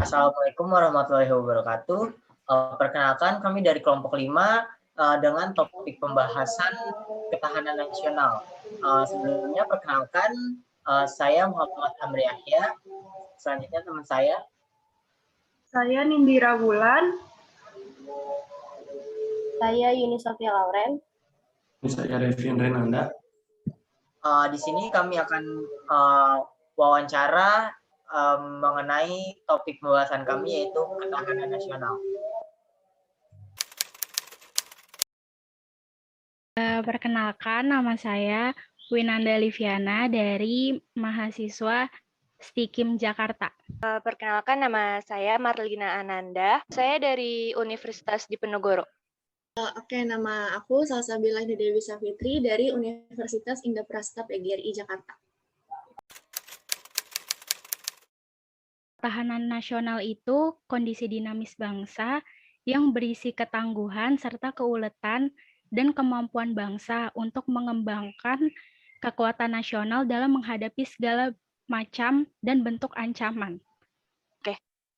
Assalamualaikum warahmatullahi wabarakatuh. Perkenalkan kami dari kelompok 5 dengan topik pembahasan ketahanan nasional. Sebelumnya perkenalkan saya Muhammad Amri Yahya. Selanjutnya teman saya. Saya Nindira Bulan. Saya Yuni Sofia Lauren. Saya Revian Renanda. Di sini kami akan wawancara mengenai topik pembahasan kami yaitu ketahanan nasional. Perkenalkan, nama saya Winanda Liviana dari mahasiswa STIKIM Jakarta. Perkenalkan, nama saya Marlina Ananda. Saya dari Universitas Diponegoro. Oke, nama aku Salsabila Dewi Safitri dari Universitas Indah Prasta PGRI Jakarta. Ketahanan nasional itu kondisi dinamis bangsa yang berisi ketangguhan serta keuletan dan kemampuan bangsa untuk mengembangkan kekuatan nasional dalam menghadapi segala macam dan bentuk ancaman.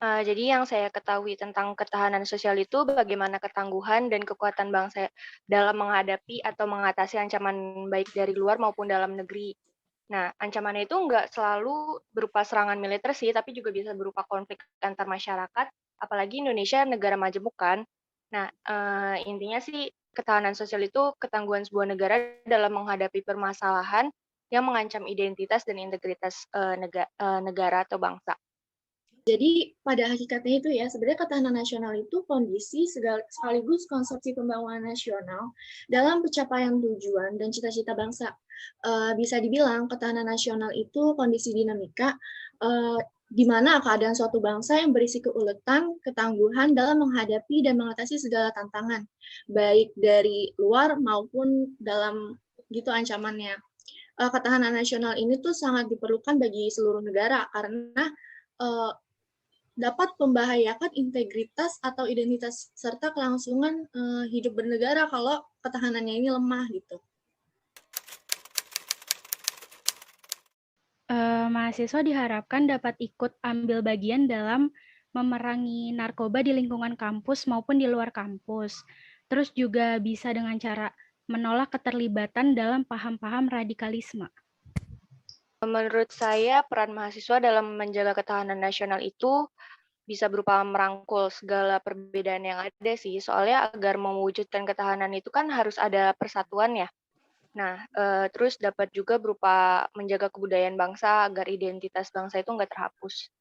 Jadi yang saya ketahui tentang ketahanan sosial itu bagaimana ketangguhan dan kekuatan bangsa dalam menghadapi atau mengatasi ancaman baik dari luar maupun dalam negeri. Nah, ancamannya itu nggak selalu berupa serangan militer sih, tapi juga bisa berupa konflik antar masyarakat, apalagi Indonesia negara majemuk kan. Nah, intinya sih ketahanan sosial itu ketangguhan sebuah negara dalam menghadapi permasalahan yang mengancam identitas dan integritas negara atau bangsa. Jadi pada hakikatnya itu ya, sebenarnya ketahanan nasional itu kondisi sekaligus konsepsi pembangunan nasional dalam pencapaian tujuan dan cita-cita bangsa. Bisa dibilang ketahanan nasional itu kondisi dinamika di mana keadaan suatu bangsa yang berisi keuletan, ketangguhan dalam menghadapi dan mengatasi segala tantangan, baik dari luar maupun dalam gitu ancamannya. Ketahanan nasional ini tuh sangat diperlukan bagi seluruh negara karena dapat membahayakan integritas atau identitas serta kelangsungan hidup bernegara kalau ketahanannya ini lemah gitu. Mahasiswa diharapkan dapat ikut ambil bagian dalam memerangi narkoba di lingkungan kampus maupun di luar kampus. Terus juga bisa dengan cara menolak keterlibatan dalam paham-paham radikalisme. Menurut saya, peran mahasiswa dalam menjaga ketahanan nasional itu bisa berupa merangkul segala perbedaan yang ada sih. Soalnya agar mewujudkan ketahanan itu kan harus ada persatuan ya. Nah, terus dapat juga berupa menjaga kebudayaan bangsa agar identitas bangsa itu nggak terhapus.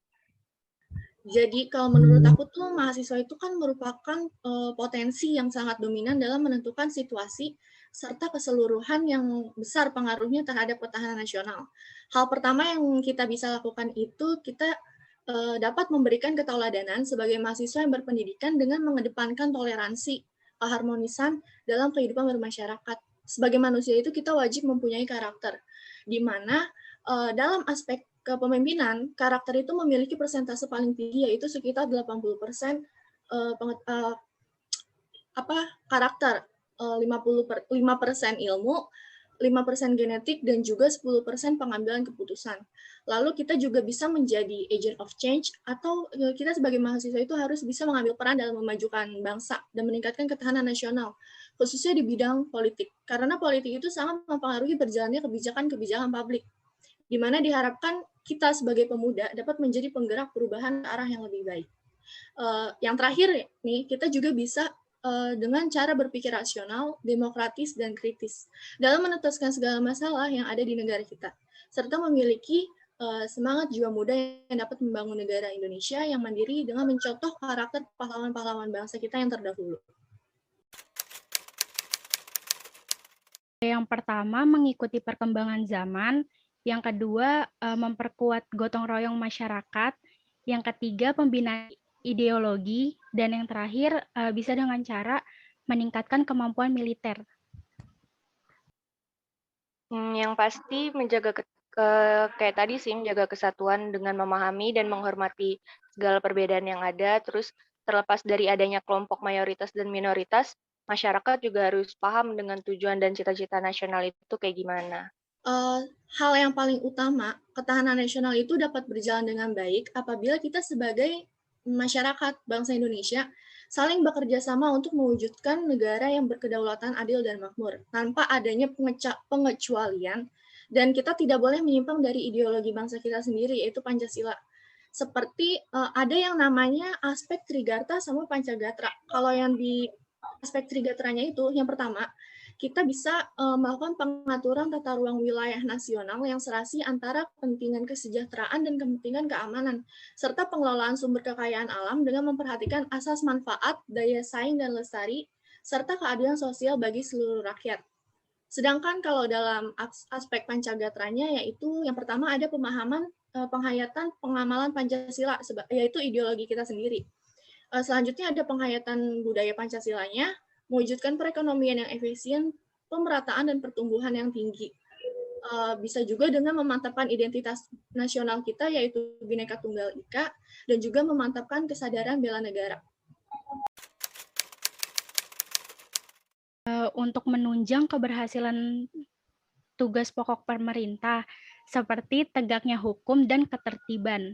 Jadi kalau menurut aku tuh mahasiswa itu kan merupakan potensi yang sangat dominan dalam menentukan situasi serta keseluruhan yang besar pengaruhnya terhadap ketahanan nasional. Hal pertama yang kita bisa lakukan itu kita dapat memberikan ketauladanan sebagai mahasiswa yang berpendidikan dengan mengedepankan toleransi, keharmonisan dalam kehidupan bermasyarakat. Sebagai manusia itu kita wajib mempunyai karakter, di mana dalam aspek kepemimpinan, karakter itu memiliki persentase paling tinggi, yaitu sekitar 80% karakter, 5% ilmu, 5% genetik, dan juga 10% pengambilan keputusan. Lalu kita juga bisa menjadi agent of change, atau kita sebagai mahasiswa itu harus bisa mengambil peran dalam memajukan bangsa dan meningkatkan ketahanan nasional, khususnya di bidang politik. Karena politik itu sangat mempengaruhi berjalannya kebijakan-kebijakan publik, di mana diharapkan kita sebagai pemuda dapat menjadi penggerak perubahan ke arah yang lebih baik. Yang terakhir nih, kita juga bisa dengan cara berpikir rasional, demokratis, dan kritis dalam menuntaskan segala masalah yang ada di negara kita, serta memiliki semangat jiwa muda yang dapat membangun negara Indonesia yang mandiri dengan mencontoh karakter pahlawan-pahlawan bangsa kita yang terdahulu. Yang pertama, mengikuti perkembangan zaman. Yang kedua, memperkuat gotong royong masyarakat. Yang ketiga, pembinaan ideologi. Dan yang terakhir, bisa dengan cara meningkatkan kemampuan militer. Yang pasti menjaga kayak tadi sih, menjaga kesatuan dengan memahami dan menghormati segala perbedaan yang ada. Terus terlepas dari adanya kelompok mayoritas dan minoritas, masyarakat juga harus paham dengan tujuan dan cita-cita nasional itu kayak gimana. Hal yang paling utama, ketahanan nasional itu dapat berjalan dengan baik apabila kita sebagai masyarakat bangsa Indonesia saling bekerja sama untuk mewujudkan negara yang berkedaulatan adil dan makmur, tanpa adanya pengecualian, dan kita tidak boleh menyimpang dari ideologi bangsa kita sendiri, yaitu Pancasila. Seperti ada yang namanya aspek Trigarta sama Pancagatra. Kalau yang di aspek Trigatranya itu, yang pertama, kita bisa melakukan pengaturan tata ruang wilayah nasional yang serasi antara kepentingan kesejahteraan dan kepentingan keamanan, serta pengelolaan sumber kekayaan alam dengan memperhatikan asas manfaat, daya saing dan lestari, serta keadilan sosial bagi seluruh rakyat. Sedangkan kalau dalam aspek Pancagatranya, yaitu yang pertama ada pemahaman penghayatan pengamalan Pancasila, yaitu ideologi kita sendiri. Selanjutnya ada penghayatan budaya Pancasilanya, mewujudkan perekonomian yang efisien, pemerataan dan pertumbuhan yang tinggi. Bisa juga dengan memantapkan identitas nasional kita, yaitu Bhinneka Tunggal Ika, dan juga memantapkan kesadaran bela negara. Untuk menunjang keberhasilan tugas pokok pemerintah, seperti tegaknya hukum dan ketertiban.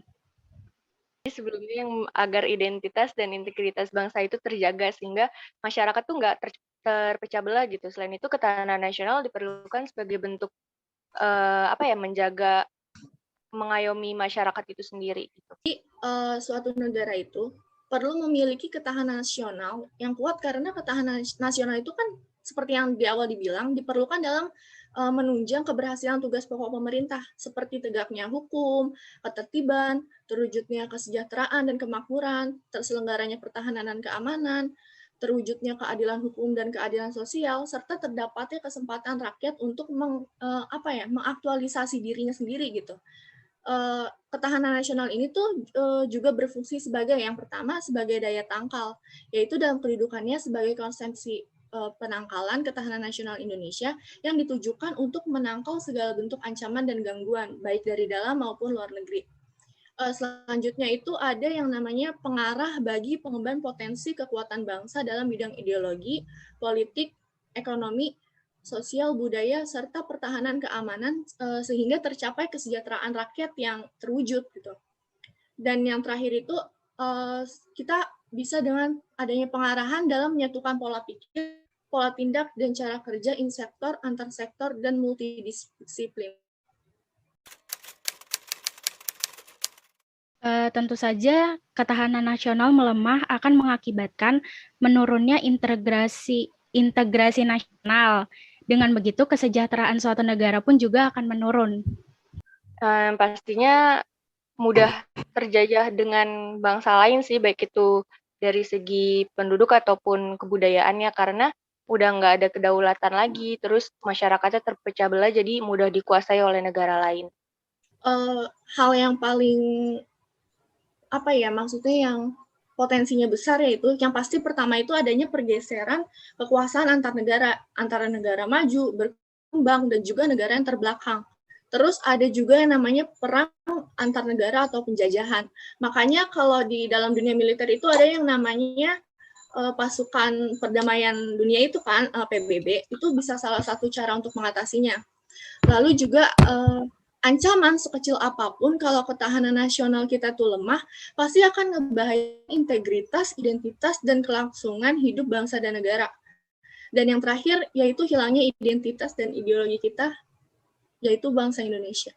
Sebelumnya yang agar identitas dan integritas bangsa itu terjaga sehingga masyarakat tuh nggak terpecah belah gitu. Selain itu ketahanan nasional diperlukan sebagai bentuk menjaga mengayomi masyarakat itu sendiri. Gitu. Suatu negara itu perlu memiliki ketahanan nasional yang kuat karena ketahanan nasional itu kan seperti yang di awal dibilang diperlukan dalam menunjang keberhasilan tugas pokok pemerintah seperti tegaknya hukum, ketertiban, terwujudnya kesejahteraan dan kemakmuran, terselenggaranya pertahanan dan keamanan, terwujudnya keadilan hukum dan keadilan sosial, serta terdapatnya kesempatan rakyat untuk mengaktualisasi dirinya sendiri gitu. Ketahanan nasional ini tuh juga berfungsi sebagai yang pertama sebagai daya tangkal, yaitu dalam kedudukannya sebagai konsepsi penangkalan ketahanan nasional Indonesia yang ditujukan untuk menangkal segala bentuk ancaman dan gangguan, baik dari dalam maupun luar negeri. Selanjutnya itu ada yang namanya pengarah bagi pengembangan potensi kekuatan bangsa dalam bidang ideologi, politik, ekonomi, sosial, budaya, serta pertahanan keamanan, sehingga tercapai kesejahteraan rakyat yang terwujud gitu. Dan yang terakhir itu kita bisa dengan adanya pengarahan dalam menyatukan pola pikir, pola tindak, dan cara kerja in sektor, antar sektor, dan multidisiplin. Tentu saja ketahanan nasional melemah akan mengakibatkan menurunnya integrasi nasional. Dengan begitu kesejahteraan suatu negara pun juga akan menurun. Pastinya mudah terjajah dengan bangsa lain sih, baik itu dari segi penduduk ataupun kebudayaannya, karena udah nggak ada kedaulatan lagi, terus masyarakatnya terpecah belah, jadi mudah dikuasai oleh negara lain. Hal yang paling maksudnya yang potensinya besar yaitu yang pasti pertama itu adanya pergeseran kekuasaan antar negara, antara negara maju, berkembang, dan juga negara yang terbelakang. Terus ada juga yang namanya perang antar negara atau penjajahan. Makanya kalau di dalam dunia militer itu ada yang namanya pasukan perdamaian dunia itu kan, PBB, itu bisa salah satu cara untuk mengatasinya. Lalu juga ancaman sekecil apapun kalau ketahanan nasional kita tuh lemah, pasti akan ngebahayain integritas, identitas, dan kelangsungan hidup bangsa dan negara. Dan yang terakhir, yaitu hilangnya identitas dan ideologi kita, yaitu bangsa Indonesia.